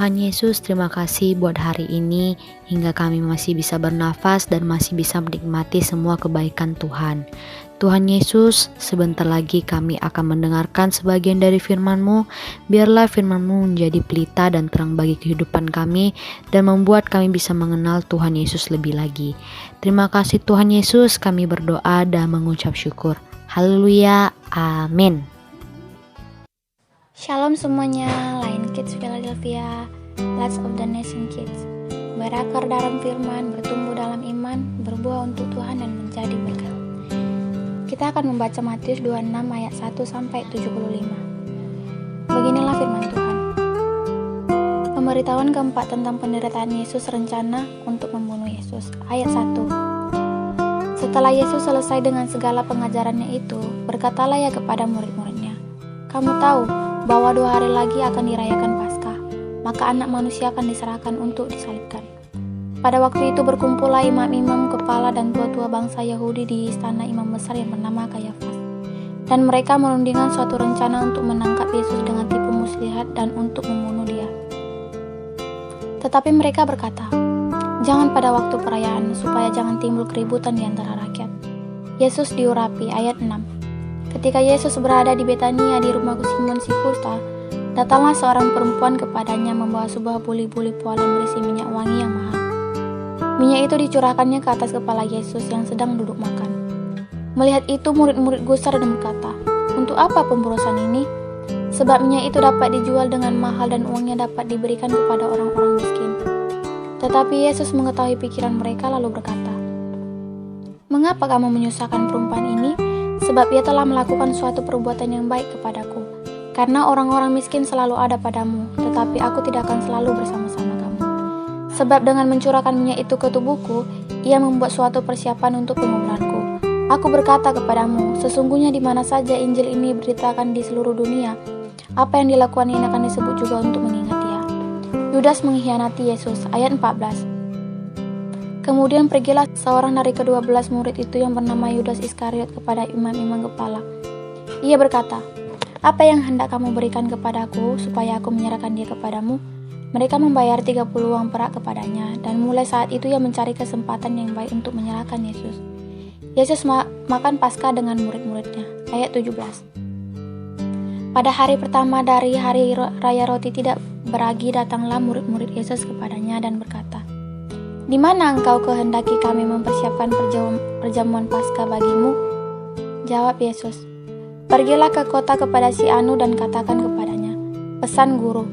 Tuhan Yesus, terima kasih buat hari ini hingga kami masih bisa bernafas dan masih bisa menikmati semua kebaikan Tuhan. Tuhan Yesus, sebentar lagi kami akan mendengarkan sebagian dari firman-Mu. Biarlah firman-Mu menjadi pelita dan terang bagi kehidupan kami dan membuat kami bisa mengenal Tuhan Yesus lebih lagi. Terima kasih Tuhan Yesus, kami berdoa dan mengucap syukur. Haleluya, amin. Shalom semuanya, Lion Kids Philadelphia, Lights of the Nation Kids. Berakar dalam firman, bertumbuh dalam iman, berbuah untuk Tuhan dan menjadi berkat. Kita akan membaca Matius 26 ayat 1 sampai 75. Beginilah firman Tuhan. Pemberitahuan keempat tentang penderitaan Yesus, rencana untuk membunuh Yesus. Ayat 1. Setelah Yesus selesai dengan segala pengajarannya itu, berkatalah ia kepada murid-muridnya, "Kamu tahu bahwa 2 hari lagi akan dirayakan Paskah, maka Anak Manusia akan diserahkan untuk disalibkan." Pada waktu itu berkumpullah imam-imam kepala dan tua-tua bangsa Yahudi di istana imam besar yang bernama Kayafas. Dan mereka menundingkan suatu rencana untuk menangkap Yesus dengan tipu muslihat dan untuk membunuh dia. Tetapi mereka berkata, "Jangan pada waktu perayaan, supaya jangan timbul keributan di antara rakyat." Yesus diurapi. Ayat 6. Ketika Yesus berada di Betania di rumah Simon si kusta, datanglah seorang perempuan kepadanya membawa sebuah buli-buli pualam berisi minyak wangi yang mahal. Minyak itu dicurahkannya ke atas kepala Yesus yang sedang duduk makan. Melihat itu murid-murid gusar dan berkata, "Untuk apa pemborosan ini? Sebab minyak itu dapat dijual dengan mahal dan uangnya dapat diberikan kepada orang-orang miskin." Tetapi Yesus mengetahui pikiran mereka lalu berkata, "Mengapa kamu menyusahkan perempuan ini? Sebab ia telah melakukan suatu perbuatan yang baik kepadaku. Karena orang-orang miskin selalu ada padamu, tetapi aku tidak akan selalu bersama-sama kamu. Sebab dengan mencurahkan minyak itu ke tubuhku, ia membuat suatu persiapan untuk penguburanku. Aku berkata kepadamu, sesungguhnya di mana saja Injil ini diberitakan di seluruh dunia, apa yang dilakukan ini akan disebut juga untuk mengingat dia." Yudas mengkhianati Yesus. Ayat 14. Kemudian pergilah seorang dari ke-12 murid itu yang bernama Yudas Iskariot kepada imam-imam kepala. Ia berkata, "Apa yang hendak kamu berikan kepadaku supaya aku menyerahkan dia kepadamu?" Mereka membayar 30 uang perak kepadanya, dan mulai saat itu ia mencari kesempatan yang baik untuk menyerahkan Yesus. Yesus makan Paskah dengan murid-muridnya. Ayat 17. Pada hari pertama dari hari raya roti tidak beragi, datanglah murid-murid Yesus kepadanya dan berkata, "Di mana engkau kehendaki kami mempersiapkan perjamuan Paskah bagimu?" Jawab Yesus, "Pergilah ke kota kepada si Anu dan katakan kepadanya, pesan guru,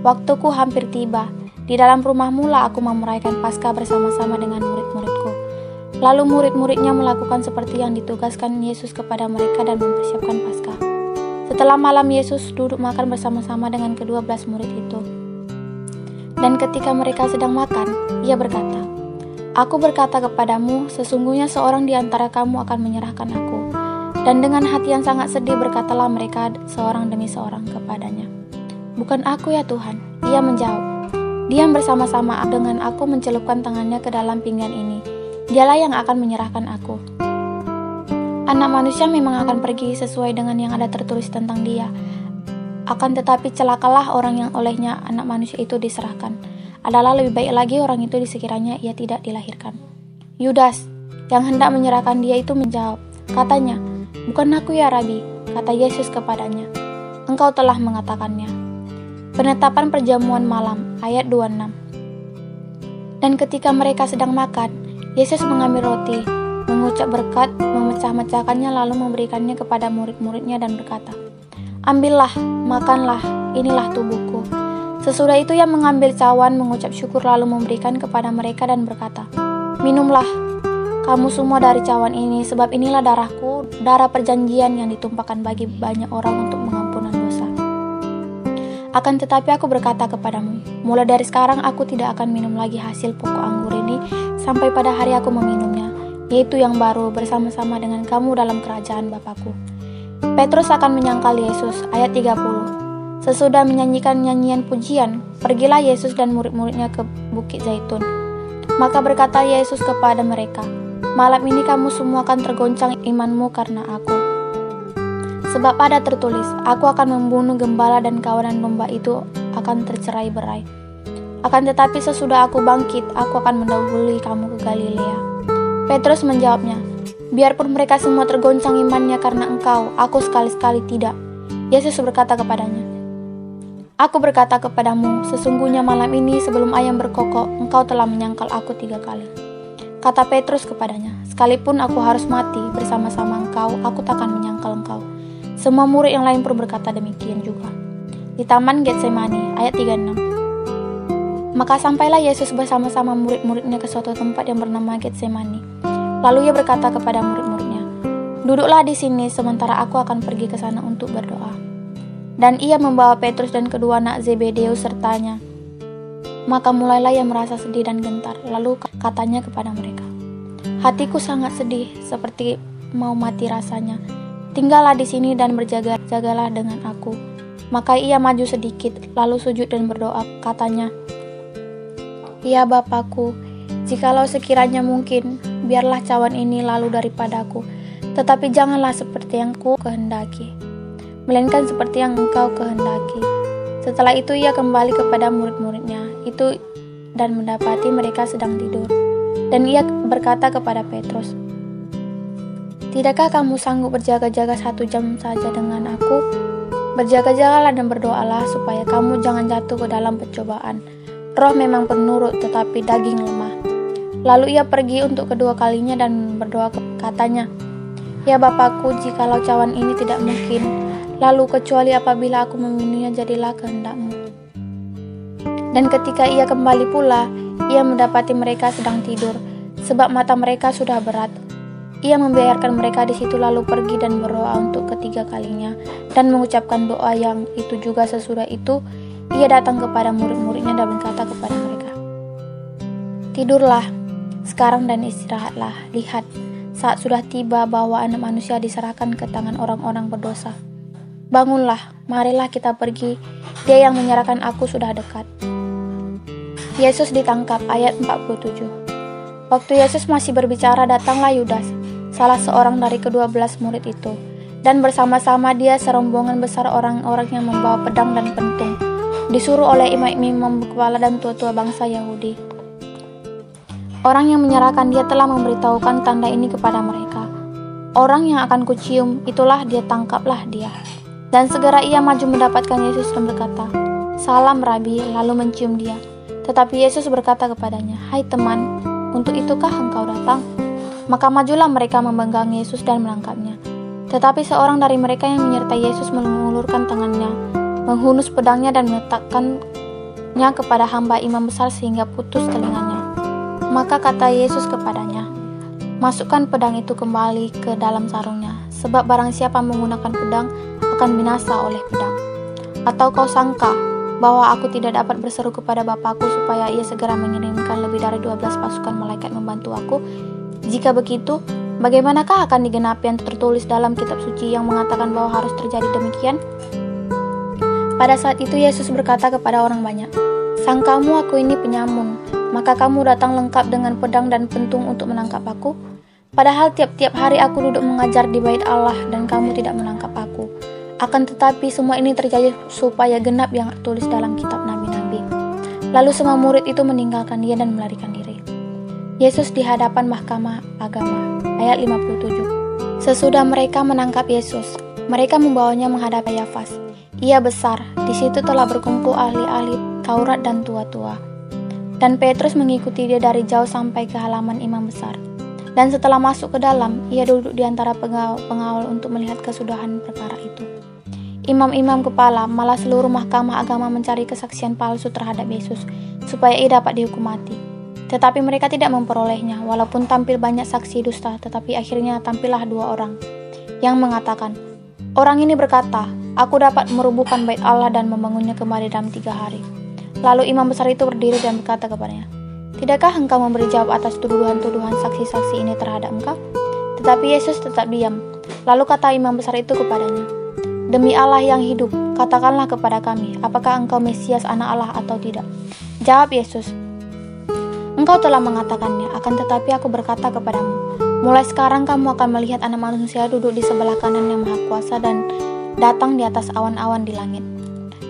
waktuku hampir tiba. Di dalam rumahmu lah aku merayakan Paskah bersama-sama dengan murid-muridku." Lalu murid-muridnya melakukan seperti yang ditugaskan Yesus kepada mereka dan mempersiapkan Paskah. Setelah malam Yesus duduk makan bersama-sama dengan ke-12 murid itu. Dan ketika mereka sedang makan, ia berkata, "Aku berkata kepadamu, sesungguhnya seorang di antara kamu akan menyerahkan aku." Dan dengan hati yang sangat sedih berkatalah mereka seorang demi seorang kepadanya, "Bukan aku ya Tuhan." Ia menjawab, "Diam bersama-sama dengan aku mencelupkan tangannya ke dalam pinggan ini. Dialah yang akan menyerahkan aku. Anak Manusia memang akan pergi sesuai dengan yang ada tertulis tentang dia. Akan tetapi celakalah orang yang olehnya Anak Manusia itu diserahkan. Adalah lebih baik lagi orang itu sekiranya ia tidak dilahirkan." Yudas, yang hendak menyerahkan dia itu menjawab, katanya, "Bukan aku ya Rabi." Kata Yesus kepadanya, "Engkau telah mengatakannya." Penetapan perjamuan malam. Ayat 26. Dan ketika mereka sedang makan, Yesus mengambil roti, mengucap berkat, memecah-mecahkannya lalu memberikannya kepada murid-muridnya dan berkata, "Ambillah, makanlah, inilah tubuhku." Sesudah itu ia mengambil cawan, mengucap syukur lalu memberikan kepada mereka dan berkata, "Minumlah kamu semua dari cawan ini, sebab inilah darahku, darah perjanjian yang ditumpahkan bagi banyak orang untuk pengampunan dosa. Akan tetapi aku berkata kepadamu, mulai dari sekarang aku tidak akan minum lagi hasil pokok anggur ini sampai pada hari aku meminumnya, yaitu yang baru bersama-sama dengan kamu dalam kerajaan Bapakku." Petrus akan menyangkal Yesus. Ayat 30. Sesudah menyanyikan nyanyian pujian, pergilah Yesus dan murid-muridnya ke Bukit Zaitun. Maka berkata Yesus kepada mereka, "Malam ini kamu semua akan tergoncang imanmu karena aku. Sebab ada tertulis, aku akan membunuh gembala dan kawanan domba itu akan tercerai-berai. Akan tetapi sesudah aku bangkit, aku akan mendahului kamu ke Galilea." Petrus menjawabnya, "Biarpun mereka semua tergoncang imannya karena engkau, aku sekali-sekali tidak." Yesus berkata kepadanya, "Aku berkata kepadamu, sesungguhnya malam ini sebelum ayam berkokok, engkau telah menyangkal aku 3 kali." Kata Petrus kepadanya, "Sekalipun aku harus mati bersama-sama engkau, aku takkan menyangkal engkau." Semua murid yang lain pun berkata demikian juga. Di Taman Getsemani, ayat 36. Maka sampailah Yesus bersama-sama murid-muridnya ke suatu tempat yang bernama Getsemani. Lalu ia berkata kepada murid-muridnya, "Duduklah di sini sementara aku akan pergi ke sana untuk berdoa." Dan ia membawa Petrus dan kedua anak Zebedeus sertanya. Maka mulailah ia merasa sedih dan gentar. Lalu katanya kepada mereka, "Hatiku sangat sedih, seperti mau mati rasanya. Tinggallah di sini dan berjaga-jagalah dengan aku." Maka ia maju sedikit, lalu sujud dan berdoa, katanya, "Ya Bapakku, jikalau sekiranya mungkin, biarlah cawan ini lalu daripadaku, tetapi janganlah seperti yang ku kehendaki, melainkan seperti yang engkau kehendaki." Setelah itu ia kembali kepada murid-muridnya itu dan mendapati mereka sedang tidur. Dan ia berkata kepada Petrus, "Tidakkah kamu sanggup berjaga-jaga 1 jam saja dengan aku? Berjaga-jagalah dan berdoalah supaya kamu jangan jatuh ke dalam pencobaan. Roh memang penurut, tetapi daging lemah." Lalu ia pergi untuk kedua kalinya dan berdoa, katanya, "Ya Bapakku, jikalau cawan ini tidak mungkin, lalu kecuali apabila aku meminumnya, jadilah kehendak-Mu." Dan ketika ia kembali pula, ia mendapati mereka sedang tidur, sebab mata mereka sudah berat. Ia membiarkan mereka di situ lalu pergi dan berdoa untuk ketiga kalinya dan mengucapkan doa yang itu juga. Sesudah itu ia datang kepada murid-muridnya dan berkata kepada mereka, "Tidurlah sekarang dan istirahatlah. Lihat, saat sudah tiba bahwa Anak Manusia diserahkan ke tangan orang-orang berdosa. Bangunlah, marilah kita pergi. Dia yang menyerahkan aku sudah dekat." Yesus ditangkap, ayat 47. Waktu Yesus masih berbicara, datanglah Yudas, salah seorang dari ke-12 murid itu, dan bersama-sama dia serombongan besar orang-orang yang membawa pedang dan pentung, disuruh oleh imam-imam kepala dan tua-tua bangsa Yahudi. Orang yang menyerahkan dia telah memberitahukan tanda ini kepada mereka. "Orang yang akan kucium, itulah dia, tangkaplah dia." Dan segera ia maju mendapatkan Yesus dan berkata, "Salam Rabi," lalu mencium dia. Tetapi Yesus berkata kepadanya, "Hai teman, untuk itukah engkau datang?" Maka majulah mereka memegang Yesus dan menangkapnya. Tetapi seorang dari mereka yang menyertai Yesus mengulurkan tangannya, menghunus pedangnya dan meletakkannya kepada hamba imam besar sehingga putus telinganya. Maka kata Yesus kepadanya, "Masukkan pedang itu kembali ke dalam sarungnya, sebab barang siapa menggunakan pedang akan binasa oleh pedang. Atau kau sangka bahwa aku tidak dapat berseru kepada Bapakku supaya ia segera mengirimkan lebih dari 12 pasukan malaikat membantu aku? Jika begitu, bagaimanakah akan digenapi yang tertulis dalam kitab suci yang mengatakan bahwa harus terjadi demikian?" Pada saat itu Yesus berkata kepada orang banyak, "Sangkamu aku ini penyamun, maka kamu datang lengkap dengan pedang dan pentung untuk menangkap aku? Padahal tiap-tiap hari aku duduk mengajar di bait Allah dan kamu tidak menangkap aku. Akan tetapi semua ini terjadi supaya genap yang tertulis dalam kitab nabi-nabi." Lalu semua murid itu meninggalkan dia dan melarikan diri. Yesus di hadapan mahkamah agama, ayat 57. Sesudah mereka menangkap Yesus, mereka membawanya menghadap Kayafas. Ia besar, di situ telah berkumpul ahli-ahli Taurat dan tua-tua. Dan Petrus mengikuti dia dari jauh sampai ke halaman imam besar. Dan setelah masuk ke dalam, ia duduk di antara pengawal untuk melihat kesudahan perkara itu. Imam-imam kepala, malah seluruh mahkamah agama mencari kesaksian palsu terhadap Yesus, supaya ia dapat dihukum mati. Tetapi mereka tidak memperolehnya, walaupun tampil banyak saksi dusta, tetapi akhirnya tampillah 2 orang, yang mengatakan, "Orang ini berkata, aku dapat merubuhkan bait Allah dan membangunnya kembali dalam 3 hari. Lalu imam besar itu berdiri dan berkata kepadanya, "Tidakkah engkau memberi jawab atas tuduhan-tuduhan saksi-saksi ini terhadap engkau?" Tetapi Yesus tetap diam. Lalu kata imam besar itu kepadanya, "Demi Allah yang hidup, katakanlah kepada kami, apakah engkau Mesias, anak Allah atau tidak?" Jawab Yesus, "Engkau telah mengatakannya, akan tetapi aku berkata kepadamu, mulai sekarang kamu akan melihat Anak Manusia duduk di sebelah kanan yang Maha Kuasa dan datang di atas awan-awan di langit."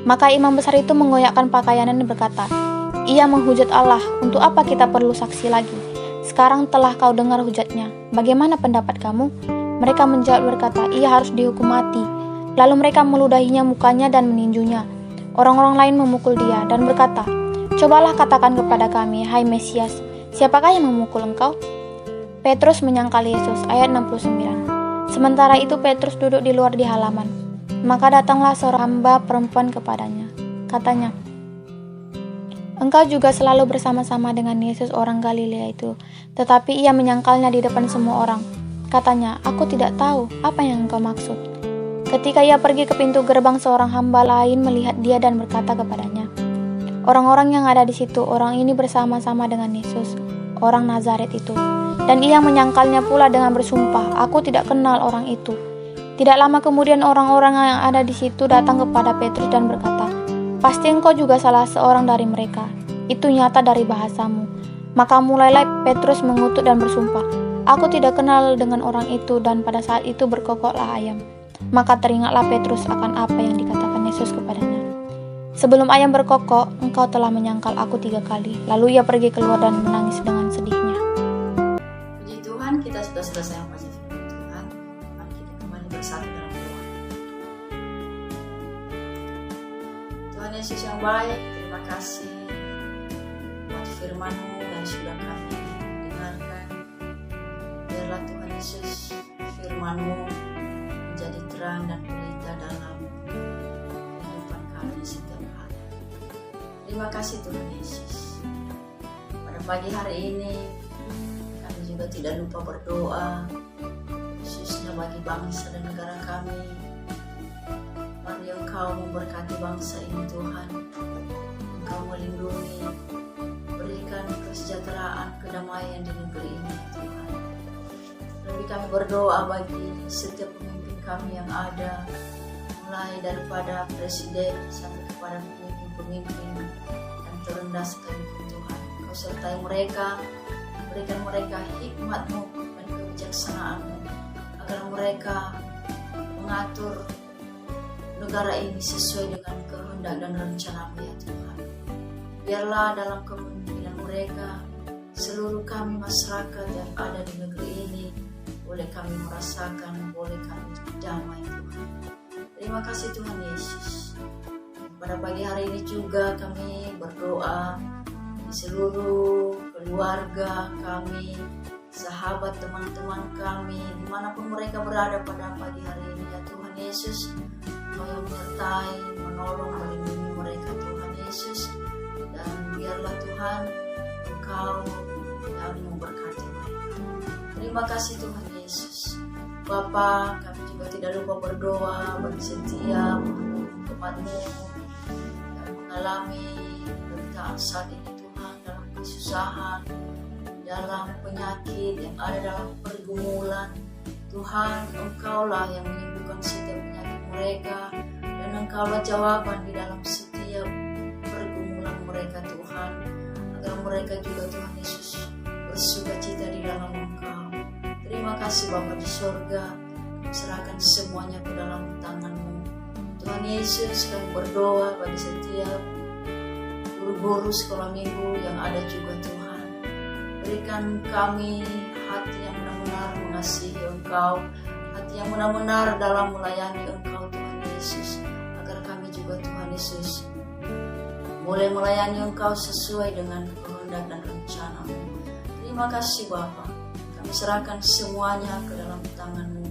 Maka imam besar itu mengoyakkan pakaiannya dan berkata, Ia menghujat Allah, untuk apa kita perlu saksi lagi? Sekarang telah kau dengar hujatnya, bagaimana pendapat kamu? Mereka menjawab berkata, ia harus dihukum mati. Lalu mereka meludahinya mukanya dan meninjunya. Orang-orang lain memukul dia dan berkata, cobalah katakan kepada kami, hai Mesias, siapakah yang memukul engkau? Petrus menyangkal Yesus, ayat 69. Sementara itu Petrus duduk di luar di halaman. Maka datanglah seorang hamba perempuan kepadanya. Katanya, engkau juga selalu bersama-sama dengan Yesus orang Galilea itu. Tetapi ia menyangkalnya di depan semua orang. Katanya, aku tidak tahu apa yang engkau maksud. Ketika ia pergi ke pintu gerbang, seorang hamba lain melihat dia dan berkata kepadanya, orang-orang yang ada di situ, orang ini bersama-sama dengan Yesus, orang Nazaret itu. Dan ia menyangkalnya pula dengan bersumpah, aku tidak kenal orang itu. Tidak lama kemudian orang-orang yang ada di situ datang kepada Petrus dan berkata, pasti engkau juga salah seorang dari mereka. Itu nyata dari bahasamu. Maka mulailah Petrus mengutuk dan bersumpah, aku tidak kenal dengan orang itu, dan pada saat itu berkokoklah ayam. Maka teringatlah Petrus akan apa yang dikatakan Yesus kepadanya. Sebelum ayam berkokok, engkau telah menyangkal aku 3 kali. Lalu ia pergi keluar dan menangis dengan sedihnya. Puji Tuhan, kita sudah selesai membaca firman Tuhan. Mari kita kembali bersatu dalam doa. Tuhan Yesus yang baik, terima kasih buat firman-Mu yang sudah kami dengarkan. Biarlah Tuhan Yesus firman-Mu menjadi terang dan pelita dalam kehidupan kami setiap hari. Terima kasih Tuhan Yesus. Pada pagi hari ini kami juga tidak lupa berdoa, khususnya bagi bangsa dan negara kami. Mari Engkau memberkati bangsa ini Tuhan. Engkau melindungi, berikan kesejahteraan, kedamaian di negeri ini Tuhan. Lebih kami berdoa bagi setiap pemimpin kami yang ada, mulai daripada presiden sampai kepada pemimpin-pemimpin yang terendah sekalipun Tuhan. Kau sertai mereka, berikan mereka hikmat-Mu dan kebijaksanaan-Mu, agar mereka mengatur negara ini sesuai dengan kehendak dan rencana-Mu ya Tuhan. Biarlah dalam kepemimpinan mereka, seluruh kami masyarakat yang ada di negeri ini boleh kami merasakan, boleh kami damai Tuhan. Terima kasih Tuhan Yesus. Pada pagi hari ini juga kami berdoa di seluruh keluarga kami, sahabat teman-teman kami, dimanapun mereka berada pada pagi hari ini ya Tuhan Yesus. Kau yang menyertai, menolong, melindungi mereka Tuhan Yesus. Dan biarlah Tuhan Engkau yang memberkati mereka. Terima kasih Tuhan Yesus. Bapa, kami juga tidak lupa berdoa bagi setiap umat-Mu yang mengalami penderitaan saat ini Tuhan, dalam kesusahan, dalam penyakit, yang ada dalam pergumulan. Tuhan, Engkaulah yang menyembuhkan setiap penyakit mereka, dan Engkaulah jawaban di dalam setiap pergumulan mereka Tuhan, agar mereka juga Tuhan Yesus bersukacita di dalam Engkau. Terima kasih Bapa di sorga, kami serahkan semuanya ke dalam tangan-Mu. Tuhan Yesus, kami berdoa bagi setiap guru-guru sekolah minggu yang ada juga Tuhan. Berikan kami hati yang benar-benar mengasihi Engkau, hati yang benar-benar dalam melayani Engkau Tuhan Yesus, agar kami juga Tuhan Yesus boleh melayani Engkau sesuai dengan kehendak dan rencana-Mu. Terima kasih Bapa, kami serahkan semuanya ke dalam tangan-Mu.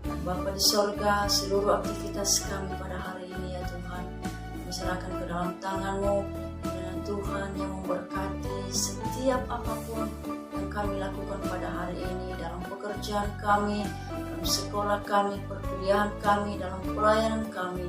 Dan Bapa di sorga, seluruh aktivitas kami pada hari ini ya Tuhan, kami serahkan ke dalam tangan-Mu. Dan Tuhan yang memberkati setiap apapun yang kami lakukan pada hari ini, dalam pekerjaan kami, dalam sekolah kami, perkuliahan kami, dalam pelayanan kami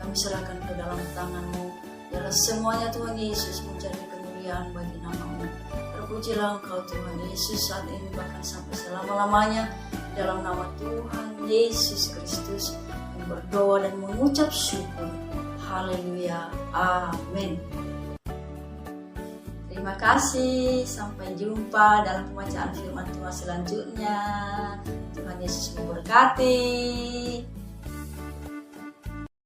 serahkan ke dalam tangan-Mu. Biarlah semuanya Tuhan Yesus menjadi kemuliaan bagi nama-Mu. Terpujilah Engkau Tuhan Yesus saat ini bahkan sampai selama-lamanya. Di dalam nama Tuhan Yesus Kristus yang berdoa dan mengucap syukur. Haleluya. Amin. Terima kasih. Sampai jumpa dalam pembacaan firman Tuhan selanjutnya. Tuhan Yesus memberkati.